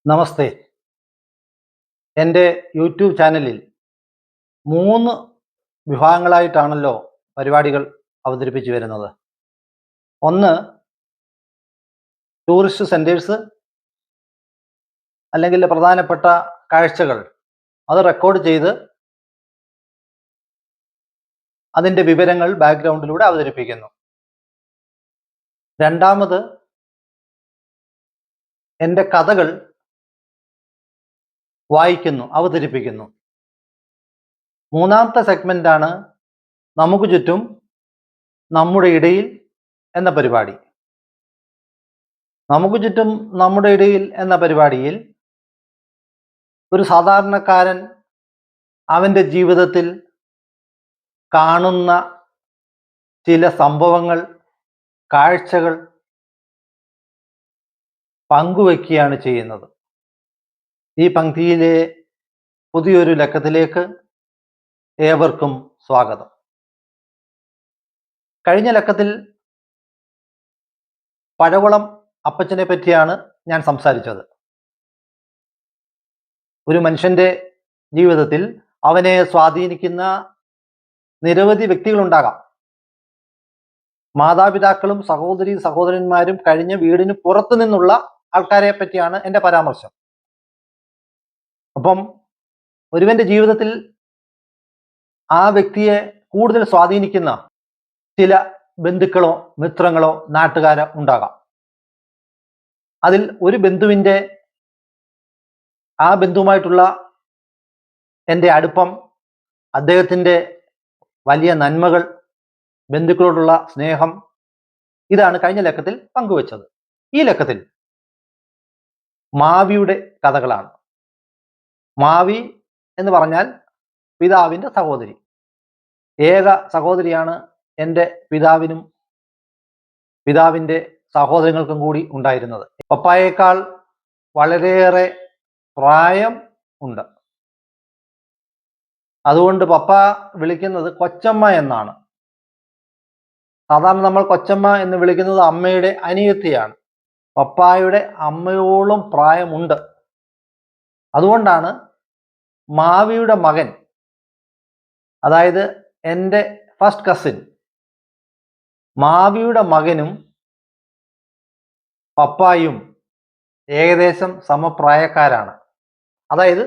നമസ്തേ. എൻ്റെ യൂട്യൂബ് ചാനലിൽ 3 വിഭാഗങ്ങളായിട്ടാണല്ലോ പരിപാടികൾ അവതരിപ്പിച്ചു വരുന്നത്. ഒന്ന് ടൂറിസ്റ്റ് സെൻറ്റേഴ്സ് അല്ലെങ്കിൽ പ്രധാനപ്പെട്ട കാഴ്ചകൾ അത് റെക്കോർഡ് ചെയ്ത് അതിൻ്റെ വിവരങ്ങൾ ബാക്ക്ഗ്രൗണ്ടിലൂടെ അവതരിപ്പിക്കുന്നു. രണ്ടാമത് എൻ്റെ കഥകൾ വായിക്കുന്നു, അവതരിപ്പിക്കുന്നു. മൂന്നാമത്തെ സെഗ്മെൻ്റാണ് നമുക്ക് ചുറ്റും നമ്മുടെ ഇടയിൽ എന്ന പരിപാടി. നമുക്ക് ചുറ്റും നമ്മുടെ ഇടയിൽ എന്ന പരിപാടിയിൽ ഒരു സാധാരണക്കാരൻ അവൻ്റെ ജീവിതത്തിൽ കാണുന്ന ചില സംഭവങ്ങൾ, കാഴ്ചകൾ പങ്കുവയ്ക്കുകയാണ് ചെയ്യുന്നത്. ഈ പങ്ക്തിയിലെ പുതിയൊരു ലക്കത്തിലേക്ക് ഏവർക്കും സ്വാഗതം. കഴിഞ്ഞ ലക്കത്തിൽ പഴകുളം അപ്പച്ചനെ പറ്റിയാണ് ഞാൻ സംസാരിച്ചത്. ഒരു മനുഷ്യൻ്റെ ജീവിതത്തിൽ അവനെ സ്വാധീനിക്കുന്ന നിരവധി വ്യക്തികളുണ്ടാകാം. മാതാപിതാക്കളും സഹോദരന്മാരും കഴിഞ്ഞ വീടിന് പുറത്തു നിന്നുള്ള ആൾക്കാരെ പറ്റിയാണ് എൻ്റെ പരാമർശം. അപ്പം ഒരുവന്റെ ജീവിതത്തിൽ ആ വ്യക്തിയെ കൂടുതൽ സ്വാധീനിക്കുന്ന ചില ബന്ധുക്കളോ മിത്രങ്ങളോ നാട്ടുകാരോ ഉണ്ടാകാം. അതിൽ ഒരു ബന്ധുവിൻ്റെ ആ ബന്ധുവുമായിട്ടുള്ള എൻ്റെ അടുപ്പം, അദ്ദേഹത്തിൻ്റെ വലിയ നന്മകൾ, ബന്ധുക്കളോടുള്ള സ്നേഹം, ഇതാണ് കഴിഞ്ഞ ലക്കത്തിൽ പങ്കുവച്ചത്. ഈ ലക്കത്തിൽ മാവിയുടെ കഥകളാണ്. മാവി എന്ന് പറഞ്ഞാൽ പിതാവിൻ്റെ സഹോദരി, ഏക സഹോദരിയാണ് എൻ്റെ പിതാവിനും പിതാവിൻ്റെ സഹോദരങ്ങൾക്കും കൂടി ഉണ്ടായിരുന്നത്. പപ്പായേക്കാൾ വളരെയേറെ പ്രായം ഉണ്ട്. അതുകൊണ്ട് പപ്പ വിളിക്കുന്നത് കൊച്ചമ്മ എന്നാണ്. സാധാരണ നമ്മൾ കൊച്ചമ്മ എന്ന് വിളിക്കുന്നത് അമ്മയുടെ അനിയത്തിയാണ്. പപ്പായുടെ അമ്മയോളം പ്രായമുണ്ട്. അതുകൊണ്ടാണ് മാവിയുടെ മകൻ, അതായത് എൻ്റെ ഫസ്റ്റ് കസിൻ മാവിയുടെ മകനും പപ്പായും ഏകദേശം സമപ്രായക്കാരാണ്. അതായത്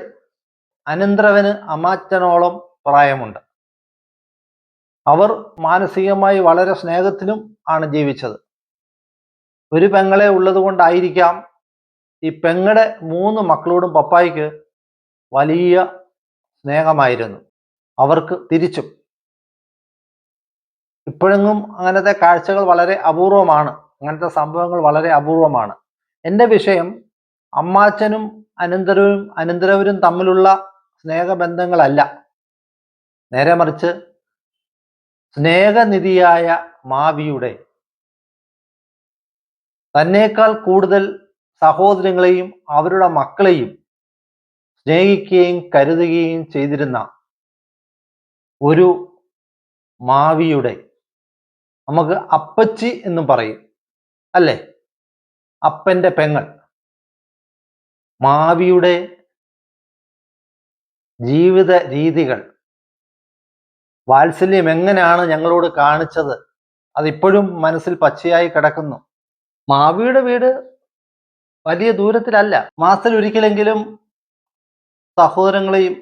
അനന്തരവന് അമ്മാച്ചനോളം പ്രായമുണ്ട്. അവർ മാനസികമായി വളരെ സ്നേഹത്തിലും ആണ് ജീവിച്ചത്. ഒരു പെങ്ങളെ ഉള്ളത് കൊണ്ടായിരിക്കാം ഈ പെങ്ങളുടെ 3 മക്കളോടും പപ്പായ്ക്ക് വലിയ സ്നേഹമായിരുന്നു. അവർക്ക് തിരിച്ചും. ഇപ്പോഴെങ്ങും അങ്ങനത്തെ കാഴ്ചകൾ വളരെ അപൂർവമാണ്, അങ്ങനത്തെ സംഭവങ്ങൾ വളരെ അപൂർവമാണ്. എൻ്റെ വിഷയം അമ്മാച്ചനും അനന്തരവരും തമ്മിലുള്ള സ്നേഹബന്ധങ്ങളല്ല, നേരെ മറിച്ച് സ്നേഹനിധിയായ മാവിയുടെ തന്നേക്കാൾ കൂടുതൽ സഹോദരങ്ങളെയും അവരുടെ മക്കളെയും സ്നേഹിക്കുകയും കരുതുകയും ചെയ്തിരുന്ന ഒരു മാവിയുടെ, നമുക്ക് അപ്പച്ചി എന്നും പറയും അല്ലേ, അപ്പൻ്റെ പെങ്ങൾ, മാവിയുടെ ജീവിത രീതികൾ, വാത്സല്യം എങ്ങനെയാണ് ഞങ്ങളോട് കാണിച്ചത്, അതിപ്പോഴും മനസ്സിൽ പച്ചയായി കിടക്കുന്നു. മാവിയുടെ വീട് വലിയ ദൂരത്തിലല്ല. മാസത്തിലൊരിക്കലെങ്കിലും സഹോദരങ്ങളെയും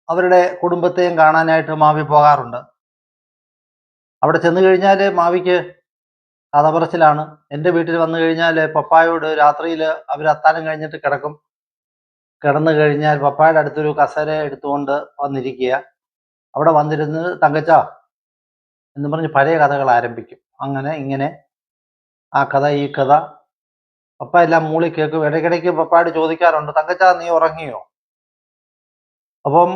അവരുടെ കുടുംബത്തെയും കാണാനായിട്ട് മാവി പോകാറുണ്ട്. അവിടെ ചെന്ന് കഴിഞ്ഞാൽ മാവിക്ക് കഥ പറച്ചിലാണ്. എൻ്റെ വീട്ടിൽ വന്നു കഴിഞ്ഞാൽ പപ്പായോട് രാത്രിയിൽ അവർ അത്താഴം കഴിഞ്ഞിട്ട് കിടക്കും. കിടന്നു കഴിഞ്ഞാൽ പപ്പായുടെ അടുത്തൊരു കസേര എടുത്തുകൊണ്ട് വന്നിരിക്കുക. അവിടെ വന്നിരുന്ന് തങ്കച്ച എന്ന് പറഞ്ഞ് പഴയ കഥകൾ ആരംഭിക്കും. അങ്ങനെ ഇങ്ങനെ ആ കഥ ഈ കഥ പപ്പ എല്ലാം മൂളി കേൾക്കും. ഇടയ്ക്കിടയ്ക്ക് പപ്പായോട് ചോദിക്കാറുണ്ട്, തങ്കച്ച നീ ഉറങ്ങിയോ? അപ്പം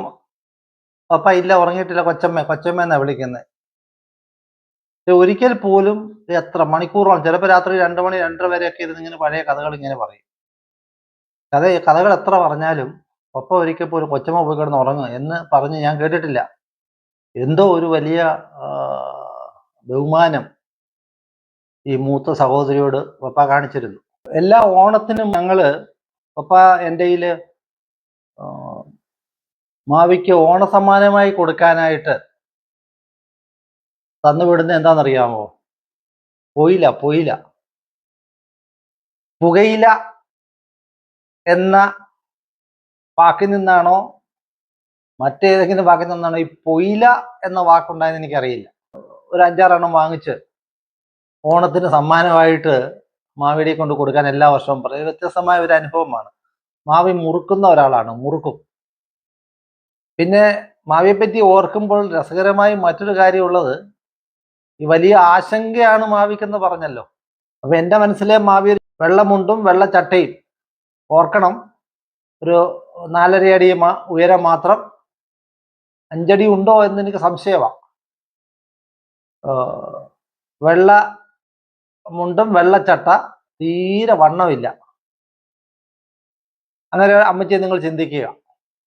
പപ്പ ഇല്ല, ഉറങ്ങിയിട്ടില്ല, കൊച്ചമ്മ എന്നാണ് വിളിക്കുന്നത്. ഒരിക്കൽ പോലും എത്ര മണിക്കൂറോളം, ചിലപ്പോൾ രാത്രി 2 മണി 2:30 വരെയൊക്കെ ഇരുന്ന് ഇങ്ങനെ പഴയ കഥകൾ ഇങ്ങനെ പറയും. കഥകൾ എത്ര പറഞ്ഞാലും പപ്പ ഒരിക്കൽ പോലും കൊച്ചമ്മ പോയി കിടന്ന് ഉറങ്ങുക എന്ന് പറഞ്ഞ് ഞാൻ കേട്ടിട്ടില്ല. എന്തോ ഒരു വലിയ ബഹുമാനം ഈ മൂത്ത സഹോദരിയോട് പപ്പ കാണിച്ചിരുന്നു. എല്ലാ ഓണത്തിനും ഞങ്ങൾ പപ്പ എൻ്റെ കയ്യിൽ മാവിക്ക് ഓണസമ്മാനമായി കൊടുക്കാനായിട്ട് തന്നുവിടുന്നത് എന്താണെന്നറിയാമോ? പൊയില. പുകയില എന്ന വാക്കിൽ നിന്നാണോ മറ്റേതെങ്കിലും വാക്കിൽ നിന്നാണോ ഈ പൊയില എന്ന വാക്കുണ്ടായെന്ന് എനിക്കറിയില്ല. ഒരു 5-6 വാങ്ങിച്ച് ഓണത്തിന് സമ്മാനമായിട്ട് മാവിയെ കൊണ്ട് കൊടുക്കാൻ എല്ലാ വർഷവും പറയും. വ്യത്യസ്തമായ ഒരു അനുഭവമാണ്. മാവി മുറുക്കുന്ന ഒരാളാണ്, മുറുക്കും. പിന്നെ മാവിയെ പറ്റി ഓർക്കുമ്പോൾ രസകരമായി മറ്റൊരു കാര്യമുള്ളത്, ഈ വലിയ ആശങ്കയാണ് മാവിക്കെന്ന് പറഞ്ഞല്ലോ. അപ്പൊ എൻ്റെ മനസ്സിലെ മാവി വെള്ളമുണ്ടും വെള്ളച്ചട്ടയും. ഓർക്കണം, ഒരു 4.5 അടി ഉയരം മാത്രം. 5 അടി ഉണ്ടോ എന്ന് എനിക്ക് സംശയമാണ്. വെള്ള മുണ്ടും വെള്ളച്ചട്ട, തീരെ വണ്ണമില്ല. അങ്ങനെ അമ്മച്ചിയെ നിങ്ങൾ ചിന്തിക്കുക.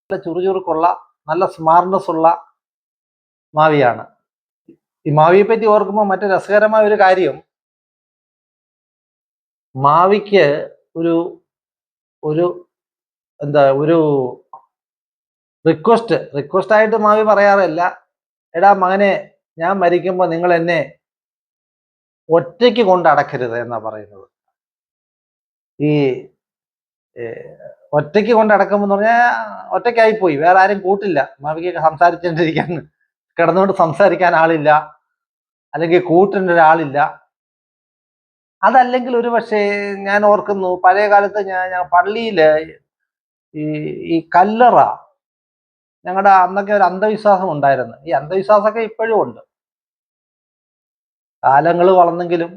നല്ല ചുറുചുറുക്കുള്ള, നല്ല സ്മാർട്ട്നെസ് ഉള്ള മാവിയാണ്. ഈ മാവിയെ പറ്റി ഓർക്കുമ്പോൾ മറ്റു രസകരമായ ഒരു കാര്യം, മാവിക്ക് ഒരു ഒരു എന്താ ഒരു റിക്വസ്റ്റ് ആയിട്ട് മാവി പറയാറില്ല, എടാ മകനെ, ഞാൻ മരിക്കുമ്പോൾ നിങ്ങൾ എന്നെ ഒറ്റയ്ക്ക് കൊണ്ട് അടക്കരുത് എന്നാ പറയുന്നത്. ഈ ഒറ്റയ്ക്ക് കൊണ്ട് അടക്കുമ്പോൾ എന്ന് പറഞ്ഞാൽ ഒറ്റയ്ക്കായിപ്പോയി, വേറെ ആരും കൂട്ടില്ല. മാവിക്കൊക്കെ സംസാരിച്ചുകൊണ്ടിരിക്കാൻ, കിടന്നുകൊണ്ട് സംസാരിക്കാൻ ആളില്ല, അല്ലെങ്കിൽ കൂട്ടിൻ്റെ ഒരാളില്ല. അതല്ലെങ്കിൽ ഒരു പക്ഷേ ഞാൻ ഓർക്കുന്നു, പഴയ കാലത്ത് ഞാൻ പള്ളിയിൽ ഈ കല്ലറ, ഞങ്ങളുടെ അന്നൊക്കെ ഒരു അന്ധവിശ്വാസം ഉണ്ടായിരുന്നു. ഈ അന്ധവിശ്വാസമൊക്കെ ഇപ്പോഴും ഉണ്ട്. കാലങ്ങൾ വളർന്നെങ്കിലും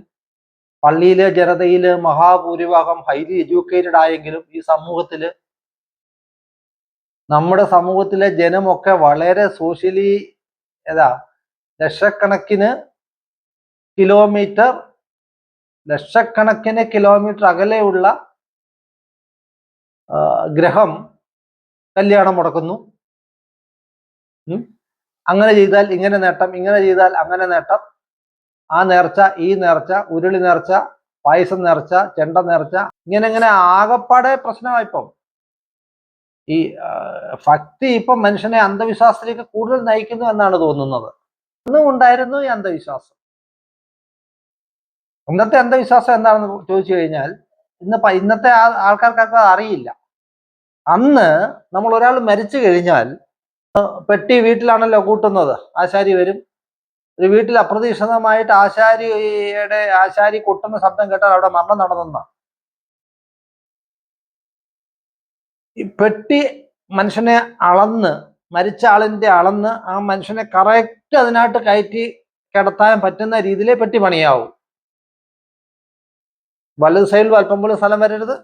പള്ളിയിലെ ജനതയില് മഹാഭൂരിഭാഗം ഹൈലി എഡ്യൂക്കേറ്റഡ് ആയെങ്കിലും ഈ സമൂഹത്തില്, നമ്മുടെ സമൂഹത്തിലെ ജനമൊക്കെ വളരെ സോഷ്യലി ലക്ഷക്കണക്കിന് കിലോമീറ്റർ അകലെയുള്ള ഗ്രഹം കല്യാണം മുടക്കുന്നു. അങ്ങനെ ചെയ്താൽ ഇങ്ങനെ നേട്ടം, ഇങ്ങനെ ചെയ്താൽ അങ്ങനെ നേട്ടം, ആ നേർച്ച, ഈ നേർച്ച, ഉരുളി നേർച്ച, പായസം നേർച്ച, ചെണ്ട നേർച്ച, ഇങ്ങനെ ആകപ്പാടെ പ്രശ്നമായിപ്പം. ഈ ഭക്തി ഇപ്പം മനുഷ്യനെ അന്ധവിശ്വാസത്തിലേക്ക് കൂടുതൽ നയിക്കുന്നു എന്നാണ് തോന്നുന്നത്. അന്നും ഉണ്ടായിരുന്നു ഈ അന്ധവിശ്വാസം. ഇന്നത്തെ അന്ധവിശ്വാസം എന്താണെന്ന് ചോദിച്ചു കഴിഞ്ഞാൽ, ഇന്നത്തെ ആൾക്കാർക്കൊക്കെ അറിയില്ല. അന്ന് നമ്മൾ ഒരാൾ മരിച്ചു കഴിഞ്ഞാൽ പെട്ടി വീട്ടിലാണല്ലോ കൂട്ടുന്നത്. ആശാരി വരും. ഒരു വീട്ടിൽ അപ്രതീക്ഷിതമായിട്ട് ആശാരി കൊട്ടുന്ന ശബ്ദം കേട്ടാൽ അവിടെ മരണം നടന്നെന്ന. ഈ പെട്ടി മനുഷ്യനെ അളന്ന്, മരിച്ച ആളിന്റെ അളന്ന് ആ മനുഷ്യനെ കറക്റ്റ് അതിനായിട്ട് കയറ്റി കിടത്താൻ പറ്റുന്ന രീതിയിലേ പെട്ടി പണിയാവും. വലത് സൈഡിലും അല്പം പോലും സ്ഥലം വരരുത്,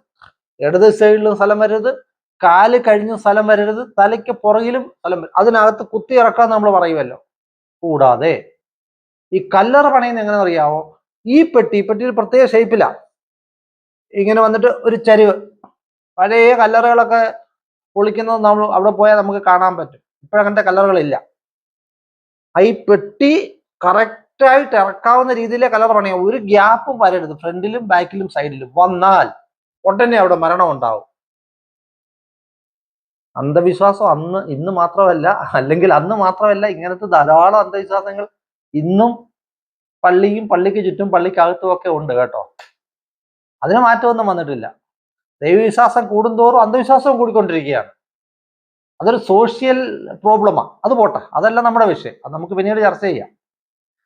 ഇടത് സൈഡിലും സ്ഥലം വരരുത്, കാല് കഴിഞ്ഞും സ്ഥലം വരരുത്, തലയ്ക്ക് പുറകിലും സ്ഥലം വരും. അതിനകത്ത് കുത്തി ഇറക്കാൻ നമ്മൾ പറയുമല്ലോ. കൂടാതെ ഈ കല്ലറ പണിയുന്ന എങ്ങനെയാണെന്ന് അറിയാവോ? ഈ പെട്ടി ഒരു പ്രത്യേക ഷേപ്പിലാണ് ഇങ്ങനെ വന്നിട്ട് ഒരു ചരിവ്. പഴയ കല്ലറകളൊക്കെ പൊളിക്കുന്നത് നമ്മൾ അവിടെ പോയാൽ നമുക്ക് കാണാൻ പറ്റും. ഇപ്പോഴങ്ങനത്തെ കല്ലറകളില്ല. ഈ പെട്ടി കറക്റ്റായിട്ട് ഇറക്കാവുന്ന രീതിയിലെ കല്ലറ പണിയാവും. ഒരു ഗ്യാപ്പും വരരുത്, ഫ്രണ്ടിലും ബാക്കിലും സൈഡിലും. വന്നാൽ ഉടനെ അവിടെ മരണം ഉണ്ടാവും. അന്ധവിശ്വാസം ഇന്ന് മാത്രമല്ല, അല്ലെങ്കിൽ അന്ന് മാത്രമല്ല, ഇങ്ങനത്തെ ധാരാളം അന്ധവിശ്വാസങ്ങൾ ഇന്നും പള്ളിക്ക് ചുറ്റും പള്ളിക്കകത്തും ഒക്കെ ഉണ്ട് കേട്ടോ. അതിന് മാറ്റമൊന്നും വന്നിട്ടില്ല. ദൈവവിശ്വാസം കൂടുന്തോറും അന്ധവിശ്വാസവും കൂടിക്കൊണ്ടിരിക്കുകയാണ്. അതൊരു സോഷ്യൽ പ്രോബ്ലമാണ്. അത് പോട്ടെ, അതല്ല നമ്മുടെ വിഷയം, അത് നമുക്ക് പിന്നീട് ചർച്ച ചെയ്യാം.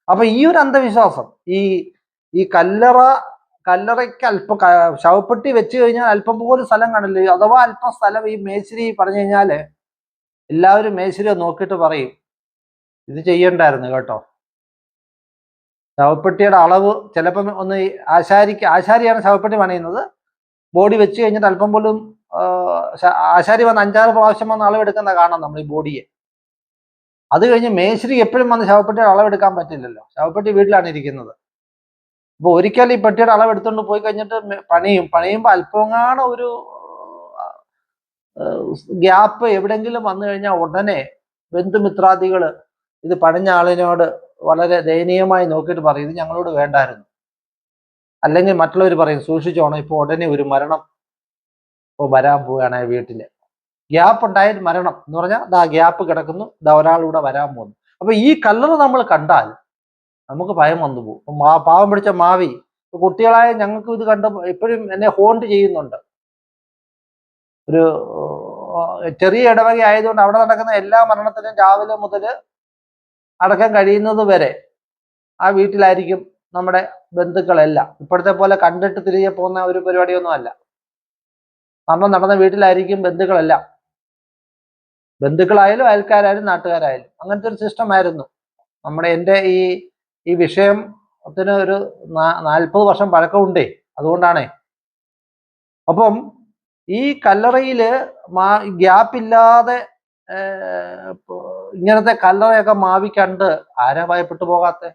അപ്പൊ ഈ ഒരു അന്ധവിശ്വാസം, ഈ കല്ലറയ്ക്ക് അല്പം ശവപ്പെട്ടി വെച്ച് കഴിഞ്ഞാൽ അല്പം പോലും സ്ഥലം കാണില്ല. അഥവാ അല്പം സ്ഥലം ഈ മേശിരി പറഞ്ഞു കഴിഞ്ഞാല് എല്ലാവരും മേശിരിയെ നോക്കിയിട്ട് പറയും, ഇത് ചെയ്യണ്ടായിരുന്നു കേട്ടോ. ശവപ്പെട്ടിയുടെ അളവ് ചിലപ്പം ഒന്ന് ആശാരിയാണ് ശവപ്പെട്ടി പണിയുന്നത്. ബോഡി വെച്ച് കഴിഞ്ഞിട്ട് അല്പം പോലും ആശാരി വന്ന് 5-6 പ്രാവശ്യം വന്ന് അളവെടുക്കുന്ന കാണാം നമ്മൾ ഈ ബോഡിയെ. അത് കഴിഞ്ഞ് മേശിരി എപ്പോഴും വന്ന് ശവപ്പെട്ടിയുടെ അളവെടുക്കാൻ പറ്റില്ലല്ലോ. ശവപ്പെട്ടി വീട്ടിലാണ് ഇരിക്കുന്നത്. അപ്പൊ ഒരിക്കൽ ഈ പെട്ടിയുടെ അളവെടുത്തോണ്ട് പോയി കഴിഞ്ഞിട്ട് പണിയുമ്പോൾ അല്പങ്ങാണ് ഒരു ഗ്യാപ്പ് എവിടെങ്കിലും വന്നു കഴിഞ്ഞാൽ ഉടനെ ബന്ധുമിത്രാദികൾ ഇത് പണിഞ്ഞ ആളിനോട് വളരെ ദയനീയമായി നോക്കിയിട്ട് പറയും, ഇത് ഞങ്ങളോട് വേണ്ടായിരുന്നു. അല്ലെങ്കിൽ മറ്റുള്ളവർ പറയും, സൂക്ഷിച്ചോണം, ഇപ്പൊ ഉടനെ ഒരു മരണം ഇപ്പോൾ വരാൻ പോവുകയാണ് വീട്ടില്. ഗ്യാപ്പ് ഉണ്ടായിട്ട് മരണം എന്ന് പറഞ്ഞാൽ ദാ ഗ്യാപ്പ് കിടക്കുന്നു, ദാ ഒരാളിവിടെ വരാൻ പോകുന്നു. അപ്പൊ ഈ കല്ലറ നമ്മൾ കണ്ടാൽ നമുക്ക് ഭയം വന്നു പോകും. പാവം പിടിച്ച മാവി, കുട്ടികളായ ഞങ്ങൾക്ക് ഇത് കണ്ട എപ്പോഴും എന്നെ ഹോണ്ട് ചെയ്യുന്നുണ്ട്. ഒരു ചെറിയ ഇടവക ആയതുകൊണ്ട് അവിടെ നടക്കുന്ന എല്ലാ മരണത്തിനും രാവിലെ മുതൽ അടക്കം കഴിയുന്നത് വരെ ആ വീട്ടിലായിരിക്കും നമ്മുടെ ബന്ധുക്കളെല്ലാം. ഇപ്പോഴത്തെ പോലെ കണ്ടിട്ട് തിരികെ പോകുന്ന ഒരു പരിപാടിയൊന്നും അല്ല. മരണം നടന്ന വീട്ടിലായിരിക്കും ബന്ധുക്കളെല്ലാം. ബന്ധുക്കളായാലും അയൽക്കാരായാലും നാട്ടുകാരായാലും അങ്ങനത്തെ ഒരു സിസ്റ്റം ആയിരുന്നു നമ്മുടെ. എൻ്റെ ഈ വിഷയത്തിന് ഒരു 40 വർഷം പഴക്കമുണ്ടേ, അതുകൊണ്ടാണേ. അപ്പം ഈ കല്ലറയില് ഗ്യാപ്പില്ലാതെ ഇങ്ങനത്തെ കല്ലറയൊക്കെ മാവി കണ്ട് ആരാ ഭയപ്പെട്ടു പോകാത്തെ?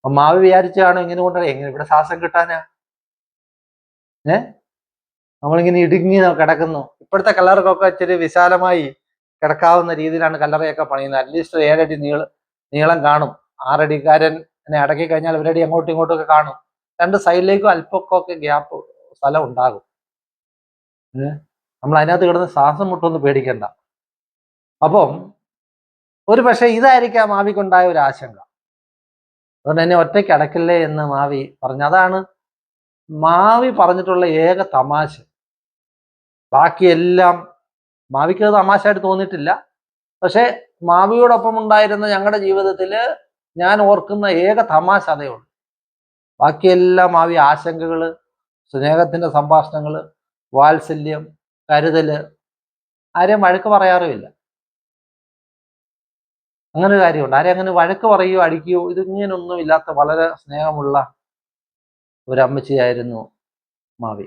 മാവി വിചാരിച്ചാണ് ഇങ്ങനെ കൊണ്ടുവരാ, എങ്ങനെ ഇവിടെ ശ്വാസം കിട്ടാനാ? നമ്മളിങ്ങനെ ഇടുങ്ങി കിടക്കുന്നു. ഇപ്പോഴത്തെ കല്ലറക്കൊക്കെ ഇച്ചിരി വിശാലമായി കിടക്കാവുന്ന രീതിയിലാണ് കല്ലറയൊക്കെ പണിയുന്നത്. അറ്റ്ലീസ്റ്റ് 7 അടി നീളം കാണും. 6 അടിക്കാരനെ അടക്കി കഴിഞ്ഞാൽ 1 അടി അങ്ങോട്ടും ഇങ്ങോട്ടും ഒക്കെ കാണും. 2 സൈഡിലേക്കും അല്പമൊക്കെ ഗ്യാപ്പ് സ്ഥലം ഉണ്ടാകും. നമ്മൾ അതിനകത്ത് കിടന്ന് ശ്വാസം മുട്ടൊന്നും പേടിക്കണ്ട. അപ്പം ഒരു പക്ഷെ ഇതായിരിക്കാം മാവിക്കുണ്ടായ ഒരു ആശങ്ക. അതുകൊണ്ട് എന്നെ ഒറ്റയ്ക്ക് അടക്കില്ലേ എന്ന് മാവി പറഞ്ഞു. അതാണ് മാവി പറഞ്ഞിട്ടുള്ള ഏക തമാശ. ബാക്കിയെല്ലാം മാവിക്ക് അത് തമാശയായിട്ട് തോന്നിയിട്ടില്ല. പക്ഷെ മാവിയോടൊപ്പം ഉണ്ടായിരുന്ന ഞങ്ങളുടെ ജീവിതത്തിൽ ഞാൻ ഓർക്കുന്ന ഏക തമാശ അതേ ഉള്ളൂ. ബാക്കിയെല്ലാം മാവി ആശങ്കകള്, സ്നേഹത്തിന്റെ സംഭാഷണങ്ങള്, വാത്സല്യം, കരുതല്, ആരെയും വഴക്ക് പറയാറുമില്ല. അങ്ങനെ ഒരു കാര്യമുണ്ട്. ആരെയും അങ്ങനെ വഴക്ക് പറയുകയോ അടിക്കുകയോ ഇതിങ്ങനൊന്നും ഇല്ലാത്ത വളരെ സ്നേഹമുള്ള ഒരമ്മച്ചിയായിരുന്നു മാവി.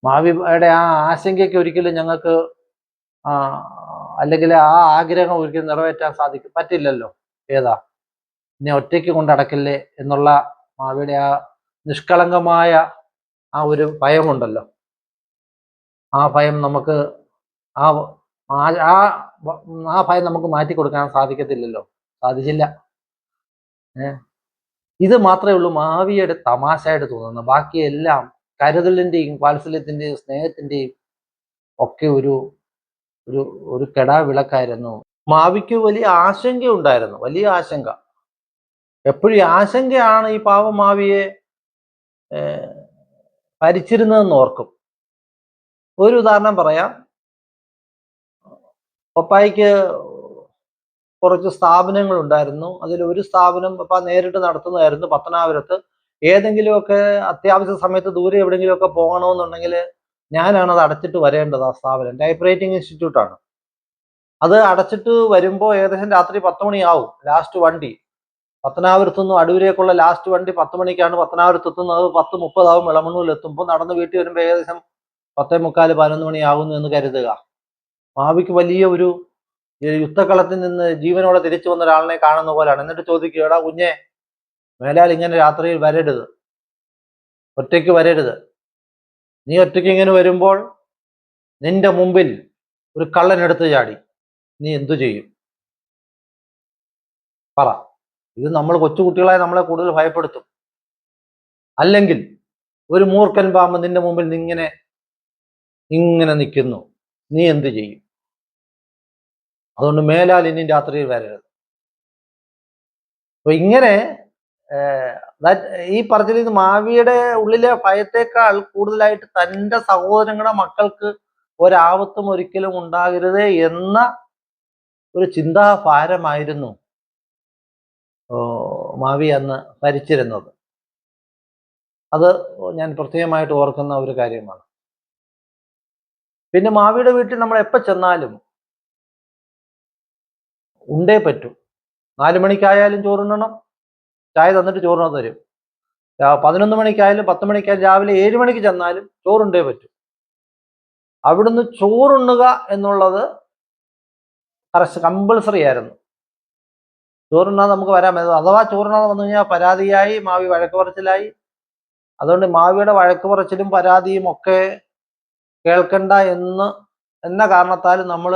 മാവിയുടെ ആ ആശങ്കയ്ക്ക് ഒരിക്കലും ഞങ്ങൾക്ക് അല്ലെങ്കിൽ ആ ആഗ്രഹം ഒരിക്കലും നിറവേറ്റാൻ പറ്റില്ലല്ലോ. ഏതാ ഇനി ഒറ്റയ്ക്ക് കൊണ്ടടക്കില്ലേ എന്നുള്ള മാവിയുടെ ആ നിഷ്കളങ്കമായ ആ ഒരു ഭയമുണ്ടല്ലോ, ആ ഭയം നമുക്ക് ആ ഭയം നമുക്ക് മാറ്റി കൊടുക്കാൻ സാധിക്കത്തില്ലല്ലോ, സാധിച്ചില്ല. ഇത് മാത്രമേ ഉള്ളൂ മാവിയുടെ തമാശയായിട്ട് തോന്നുന്നത്. ബാക്കിയെല്ലാം കരുതലിന്റെയും വാത്സല്യത്തിന്റെയും സ്നേഹത്തിന്റെയും ഒക്കെ ഒരു ഒരു ഒരു കെടാവിളക്കായിരുന്നു. മാവിക്ക് വലിയ ആശങ്ക ഉണ്ടായിരുന്നു, വലിയ ആശങ്ക. എപ്പോഴും ആശങ്കയാണ് ഈ പാവം മാവിയെ ഭരിച്ചിരുന്നതെന്ന് ഓർക്കും. ഒരു ഉദാഹരണം പറയാം. പപ്പായ്ക്ക് കുറച്ച് സ്ഥാപനങ്ങൾ ഉണ്ടായിരുന്നു. അതിൽ ഒരു സ്ഥാപനം പപ്പ നേരിട്ട് നടത്തുന്നതായിരുന്നു പത്തനാപുരത്ത്. ഏതെങ്കിലുമൊക്കെ അത്യാവശ്യ സമയത്ത് ദൂരെ എവിടെയെങ്കിലുമൊക്കെ പോകണമെന്നുണ്ടെങ്കിൽ ഞാനാണ് അത് അടച്ചിട്ട് വരേണ്ടത്. ആ സ്ഥാപനം ടൈപ്പ് റൈറ്റിംഗ് ഇൻസ്റ്റിറ്റ്യൂട്ടാണ്. അത് അടച്ചിട്ട് വരുമ്പോൾ ഏകദേശം രാത്രി 10 മണിയാവും ലാസ്റ്റ് വണ്ടി. പത്തനാപുരത്തു നിന്നും അടൂരേക്കുള്ള ലാസ്റ്റ് വണ്ടി 10 മണിക്കാണ് പത്തനാപുരത്ത് എത്തുന്നത്. 10:30 ആവും ഇളമണ്ണൂരിൽ എത്തുമ്പോൾ. നടന്ന് വീട്ടിൽ വരുമ്പോൾ ഏകദേശം 10:45 11 മണിയാവുന്നു എന്ന് കരുതുക. മാവിക്ക് വലിയ ഒരു യുദ്ധക്കളത്തിൽ നിന്ന് ജീവനോടെ തിരിച്ചു വന്ന ഒരാളിനെ കാണുന്ന പോലെയാണ്. എന്നിട്ട് ചോദിക്കുക, എടാ കുഞ്ഞെ, മേലാൽ ഇങ്ങനെ രാത്രിയിൽ വരരുത്, ഒറ്റയ്ക്ക് വരരുത്. നീ ഒറ്റയ്ക്ക് ഇങ്ങനെ വരുമ്പോൾ നിന്റെ മുമ്പിൽ ഒരു കള്ളൻ എടുത്ത് ചാടി, നീ എന്തു ചെയ്യും? പറ. ഇത് നമ്മൾ കൊച്ചുകുട്ടികളായി നമ്മളെ കൂടുതൽ ഭയപ്പെടുത്തും. അല്ലെങ്കിൽ ഒരു മൂർഖൻ പാമ്പ് നിന്റെ മുമ്പിൽ ഇങ്ങനെ നിൽക്കുന്നു, നീ എന്ത് ചെയ്യും? അതുകൊണ്ട് മേലാൽ ഇനി രാത്രിയിൽ വരരുത്. അപ്പൊ ഇങ്ങനെ ഈ പറഞ്ഞതിൽ മാവിയുടെ ഉള്ളിലെ ഭയത്തേക്കാൾ കൂടുതലായിട്ട് തൻ്റെ സഹോദരങ്ങളുടെ മക്കൾക്ക് ഒരാപത്തും ഒരിക്കലും ഉണ്ടാകരുത് എന്ന ഒരു ചിന്താഭാരമായിരുന്നു മാവി അന്ന് ഭരിച്ചിരുന്നത്. അത് ഞാൻ പ്രത്യേകമായിട്ട് ഓർക്കുന്ന ഒരു കാര്യമാണ്. പിന്നെ മാവിയുടെ വീട്ടിൽ നമ്മൾ എപ്പോൾ ചെന്നാലും ഉണ്ടേ പറ്റൂ. 4 മണിക്കായാലും ചോറുണ്ണണം, ചായ തന്നിട്ട് ചോറുണ്ണ തരും. 11 മണിക്കായാലും 10 മണിക്കായാലും രാവിലെ 7 മണിക്ക് ചെന്നാലും ചോറുണ്ടേ പറ്റൂ. അവിടുന്ന് ചോറുണ്ണുക എന്നുള്ളത് കമ്പൾസറി ആയിരുന്നു. ചോറുണ്ണാതെ നമുക്ക് വരാൻ പറ്റും. അഥവാ ചോറുണ്ണാതെ വന്നു കഴിഞ്ഞാൽ പരാതിയായി, മാവി വഴക്ക് പറച്ചിലായി. അതുകൊണ്ട് മാവിയുടെ വഴക്ക് പറച്ചിലും പരാതിയും ഒക്കെ കേൾക്കണ്ട എന്ന കാരണത്താൽ നമ്മൾ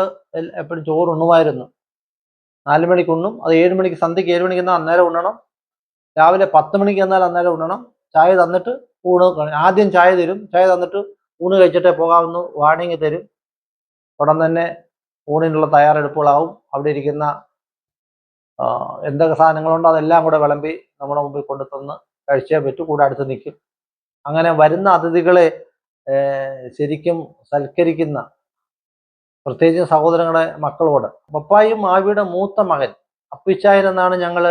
എപ്പോഴും ചോറുണ്ണുമായിരുന്നു. 4 മണിക്ക് ഉണ്ണും. അത് 7 മണിക്ക്, സന്ധ്യയ്ക്ക് 7 മണിക്ക് എന്നാൽ അന്നേരം ഉണ്ണണം. രാവിലെ 10 മണിക്ക് എന്നാൽ അന്നേരം ഉണ്ണണം. ചായ തന്നിട്ട് ആദ്യം ചായ തരും, ചായ തന്നിട്ട് ഊണ് കഴിച്ചിട്ടേ പോകാവുന്ന വാർണിംഗ് തരും. ഉടൻ തന്നെ ഊണിനുള്ള തയ്യാറെടുപ്പുകളാവും. അവിടെ ഇരിക്കുന്ന എന്തൊക്കെ സാധനങ്ങളുണ്ടോ അതെല്ലാം കൂടെ വിളമ്പി നമ്മുടെ മുമ്പിൽ കൊണ്ടുതന്ന് കഴിച്ചേ പറ്റൂ, കൂടെ അടുത്ത് നിൽക്കും. അങ്ങനെ വരുന്ന അതിഥികളെ ശരിക്കും സൽക്കരിക്കുന്ന, പ്രത്യേകിച്ച് സഹോദരങ്ങളുടെ മക്കളോട്. പപ്പായും മാവിയുടെ മൂത്ത മകൻ അപ്പിച്ചായൻ എന്നാണ് ഞങ്ങൾ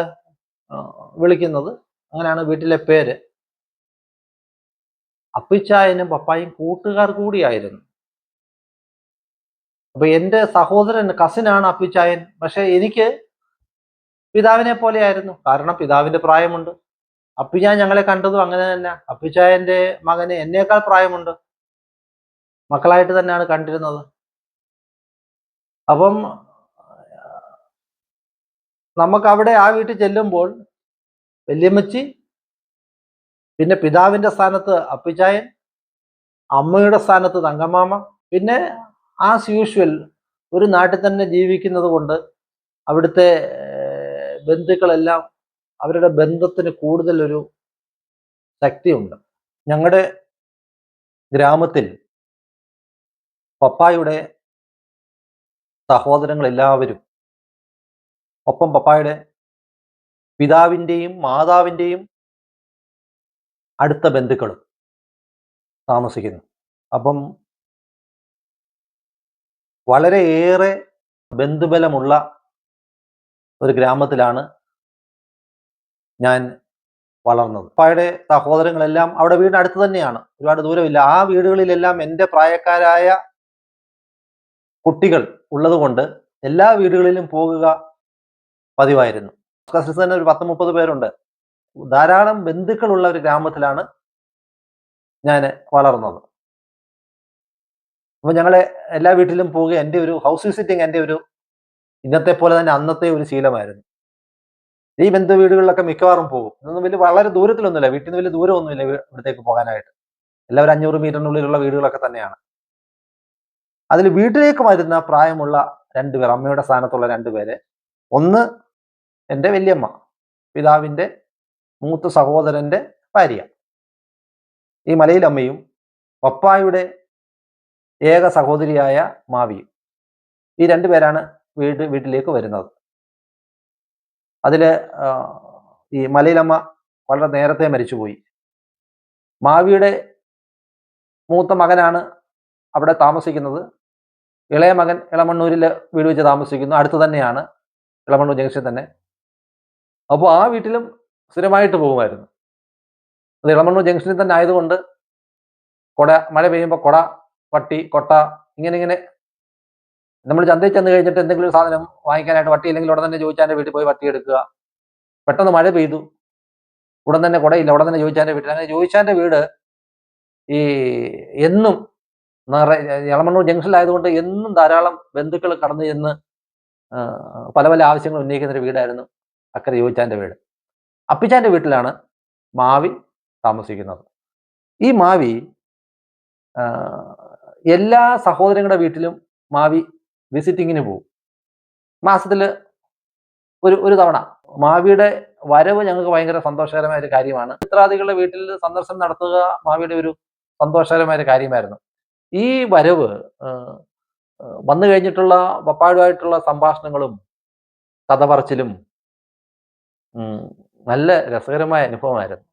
വിളിക്കുന്നത്. അങ്ങനെയാണ് വീട്ടിലെ പേര്. അപ്പിച്ചായനും പപ്പായും കൂട്ടുകാർ കൂടിയായിരുന്നു. അപ്പൊ എൻ്റെ സഹോദരൻ കസിനാണ് അപ്പിച്ചായൻ. പക്ഷെ എനിക്ക് പിതാവിനെ പോലെയായിരുന്നു. കാരണം പിതാവിന്റെ പ്രായമുണ്ട്. അപ്പിച്ചായൻ ഞങ്ങളെ കണ്ടതും അങ്ങനെ തന്നെ. അപ്പിച്ചായന്റെ മകന് എന്നേക്കാൾ പ്രായമുണ്ട്. മക്കളായിട്ട് തന്നെയാണ് കണ്ടിരുന്നത്. അപ്പം നമുക്ക് അവിടെ ആ വീട്ടിൽ ചെല്ലുമ്പോൾ വല്യമ്മച്ചി, പിന്നെ പിതാവിന്റെ സ്ഥാനത്ത് അപ്പിച്ചായൻ, അമ്മയുടെ സ്ഥാനത്ത് തങ്കമാമ, പിന്നെ ആസ് യൂഷ്വൽ ഒരു നാട്ടിൽ തന്നെ ജീവിക്കുന്നത് കൊണ്ട് അവിടുത്തെ ബന്ധുക്കളെല്ലാം അവരുടെ ബന്ധത്തിന് കൂടുതൽ ഒരു ശക്തിയുണ്ട്. ഞങ്ങളുടെ ഗ്രാമത്തിൽ പപ്പായുടെ സഹോദരങ്ങളെല്ലാവരും, ഒപ്പം പപ്പായുടെ പിതാവിൻ്റെയും മാതാവിൻ്റെയും അടുത്ത ബന്ധുക്കളും താമസിക്കുന്നു. അപ്പം വളരെയേറെ ബന്ധുബലമുള്ള ഒരു ഗ്രാമത്തിലാണ് ഞാൻ വളർന്നത്. പപ്പായുടെ സഹോദരങ്ങളെല്ലാം അവിടെ വീടിനടുത്ത് തന്നെയാണ്, ഒരുപാട് ദൂരമില്ല. ആ വീടുകളിലെല്ലാം എൻ്റെ പ്രായക്കാരായ കുട്ടികൾ ഉള്ളത് കൊണ്ട് എല്ലാ വീടുകളിലും പോകുക പതിവായിരുന്നു. കസിൻസ് തന്നെ ഒരു 10-30 പേരുണ്ട്. ധാരാളം ബന്ധുക്കളുള്ള ഒരു ഗ്രാമത്തിലാണ് ഞാൻ വളർന്നത്. അപ്പോൾ ഞങ്ങളെ എല്ലാ വീട്ടിലും പോവുക എൻ്റെ ഒരു ഹൗസ് വിസിറ്റിംഗ് എൻ്റെ ഒരു ഇന്നത്തെ പോലെ തന്നെ അന്നത്തെ ഒരു ശീലമായിരുന്നു. ഈ ബന്ധു വീടുകളിലൊക്കെ മിക്കവാറും പോകും. ഇതൊന്നും വലിയ വളരെ ദൂരത്തിലൊന്നുമില്ല, വീട്ടിൽ നിന്ന് വലിയ ദൂരമൊന്നുമില്ല ഇവിടത്തേക്ക് പോകാനായിട്ട്. എല്ലാവരും 500 മീറ്ററിനുള്ളിലുള്ള വീടുകളൊക്കെ തന്നെയാണ്. അതിൽ വീട്ടിലേക്ക് വരുന്ന പ്രായമുള്ള 2 പേർ, അമ്മയുടെ സ്ഥാനത്തുള്ള 2 പേര്. ഒന്ന് എൻ്റെ വല്യമ്മ, പിതാവിൻ്റെ മൂത്ത സഹോദരൻ്റെ ഭാര്യ. ഈ മലയിലമ്മയും പപ്പായുടെ ഏക സഹോദരിയായ മാവിയും. ഈ 2 പേരാണ് വീട്ടിലേക്ക് വരുന്നത്. അതിൽ ഈ മലയിലമ്മ വളരെ നേരത്തെ മരിച്ചുപോയി. മാവിയുടെ മൂത്ത മകനാണ് അവിടെ താമസിക്കുന്നത്. ഇളയ മകൻ ഇളമണ്ണൂരിൽ വീട് വെച്ച് താമസിക്കുന്നു. അടുത്ത് തന്നെയാണ്, ഇളമണ്ണൂർ ജംഗ്ഷനിൽ തന്നെ. അപ്പോൾ ആ വീട്ടിലും സ്ഥിരമായിട്ട് പോകുമായിരുന്നു. അത് ഇളമണ്ണൂർ ജംഗ്ഷനിൽ തന്നെ ആയതുകൊണ്ട് മഴ പെയ്യുമ്പോൾ കൊട, വട്ടി, കൊട്ട, ഇങ്ങനെ നമ്മൾ ചന്തയിൽ ചെന്ന് കഴിഞ്ഞിട്ട് എന്തെങ്കിലും ഒരു സാധനം വാങ്ങിക്കാനായിട്ട് വട്ടി ഇല്ലെങ്കിൽ ഉടൻ തന്നെ ജോയിച്ചാൻ്റെ വീട്ടിൽ പോയി വട്ടി എടുക്കുക. പെട്ടെന്ന് മഴ പെയ്തു, ഉടൻ തന്നെ കുടയില്ല, ഉടൻ തന്നെ ജോയിച്ചാൻ്റെ വീട്ടിൽ. അങ്ങനെ ജോയിച്ചാൻ്റെ വീട് ഈ എന്നും ഇളമണ്ണൂർ ജംഗ്ഷനിലായതുകൊണ്ട് എന്നും ധാരാളം ബന്ധുക്കൾ കടന്നു ചെന്ന് പല പല ആവശ്യങ്ങൾ ഉന്നയിക്കുന്ന ഒരു വീടായിരുന്നു അക്കരെ ജോയിച്ചാൻ്റെ വീട്. അപ്പിച്ചാൻ്റെ വീട്ടിലാണ് മാവി താമസിക്കുന്നത്. ഈ മാവി എല്ലാ സഹോദരങ്ങളുടെ വീട്ടിലും മാവി വിസിറ്റിങ്ങിന് പോകും. മാസത്തിൽ ഒരു തവണ. മാവിയുടെ വരവ് ഞങ്ങൾക്ക് ഭയങ്കര സന്തോഷകരമായ ഒരു കാര്യമാണ്. മിത്രാദികളുടെ വീട്ടിൽ സന്ദർശനം നടത്തുക മാവിയുടെ ഒരു സന്തോഷകരമായ ഒരു കാര്യമായിരുന്നു. ഈ വരവ് വന്നു കഴിഞ്ഞിട്ടുള്ള പപ്പായുമായിട്ടുള്ള സംഭാഷണങ്ങളും കഥ പറച്ചിലും നല്ല രസകരമായ അനുഭവമായിരുന്നു.